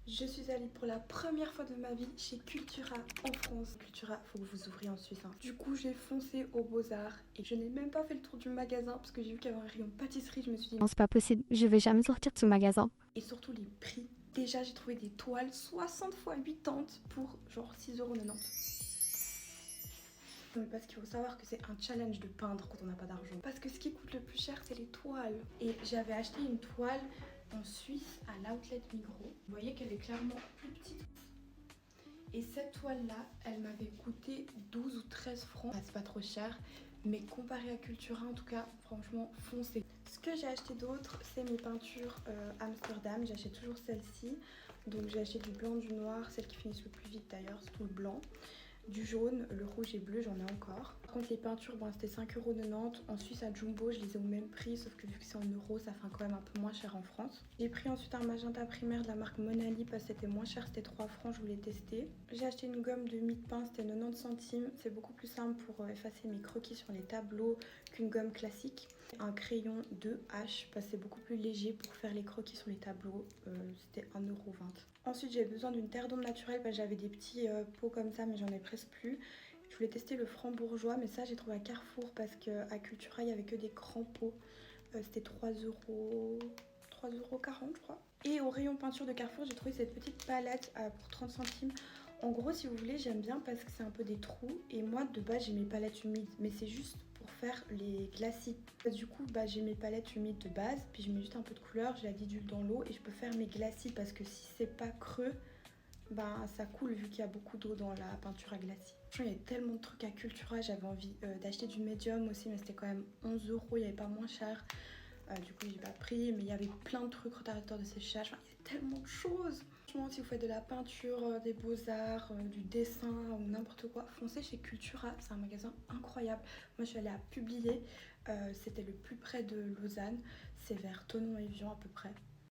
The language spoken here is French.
Je suis allée pour la première fois de ma vie chez Cultura en France. Cultura, faut que vous ouvriez en Suisse. Du coup, j'ai foncé aux Beaux-Arts et je n'ai même pas fait le tour du magasin parce que j'ai vu qu'il y avait un rayon pâtisserie. Je me suis dit, Non, c'est pas possible, je vais jamais sortir de ce magasin. et surtout les prix. Déjà, j'ai trouvé des toiles 60 x 80 pour genre 6,90 €. Mais parce qu'il faut savoir que c'est un challenge de peindre quand on n'a pas d'argent. Parce que ce qui coûte le plus cher, c'est les toiles. Et j'avais acheté une toile en Suisse à l'outlet Migros. Vous voyez qu'elle est clairement plus petite. Et cette toile-là, elle m'avait coûté 12 ou 13 francs. Ah, c'est pas trop cher, mais comparé à Cultura, en tout cas, franchement, foncez. Ce que j'ai acheté d'autre, c'est mes peintures Amsterdam. J'achète toujours celle-ci. Donc j'ai acheté du blanc, du noir, celles qui finissent le plus vite d'ailleurs, c'est tout le blanc. Du jaune, le rouge et bleu, j'en ai encore. Par contre, les peintures, bon, c'était 5,90 €. En Suisse, à Jumbo, je les ai au même prix, sauf que vu que c'est en euros, ça fait quand même un peu moins cher en France. J'ai pris ensuite un magenta primaire de la marque Monali parce que c'était moins cher, c'était 3 francs, je voulais tester. J'ai acheté une gomme de mie de pain, c'était 90 centimes. C'est beaucoup plus simple pour effacer mes croquis sur les tableaux qu'une gomme classique. Un crayon 2H parce que c'est beaucoup plus léger pour faire les croquis sur les tableaux, c'était 1,20 €. Ensuite, j'ai besoin d'une terre d'ombre naturelle parce que j'avais des petits pots comme ça, mais j'en ai presque plus. Je voulais tester le franc-bourgeois, mais ça j'ai trouvé à Carrefour parce qu'à Cultura il n'y avait que des grands pots. C'était 3,40 € je crois. Et au rayon peinture de Carrefour, j'ai trouvé cette petite palette pour 30 centimes. En gros, si vous voulez, j'aime bien parce que c'est un peu des trous. Et moi, de base, j'ai mes palettes humides, mais c'est juste pour faire les glacis. Du coup, j'ai mes palettes humides de base, puis je mets juste un peu de couleur, je la dilue dans l'eau et je peux faire mes glacis parce que si c'est pas creux, ça coule vu qu'il y a beaucoup d'eau dans la peinture à glacis. Franchement, il y a tellement de trucs à Cultura, j'avais envie d'acheter du médium aussi, mais c'était quand même 11 €, il n'y avait pas moins cher. Du coup, j'ai pas pris, mais il y avait plein de trucs retardateurs de séchage. Enfin, il y a tellement de choses. Franchement, si vous faites de la peinture, des beaux-arts, du dessin ou n'importe quoi, foncez chez Cultura. C'est un magasin incroyable. Moi, je suis allée à Publier. C'était le plus près de Lausanne. C'est vers Thonon-Évian à peu près.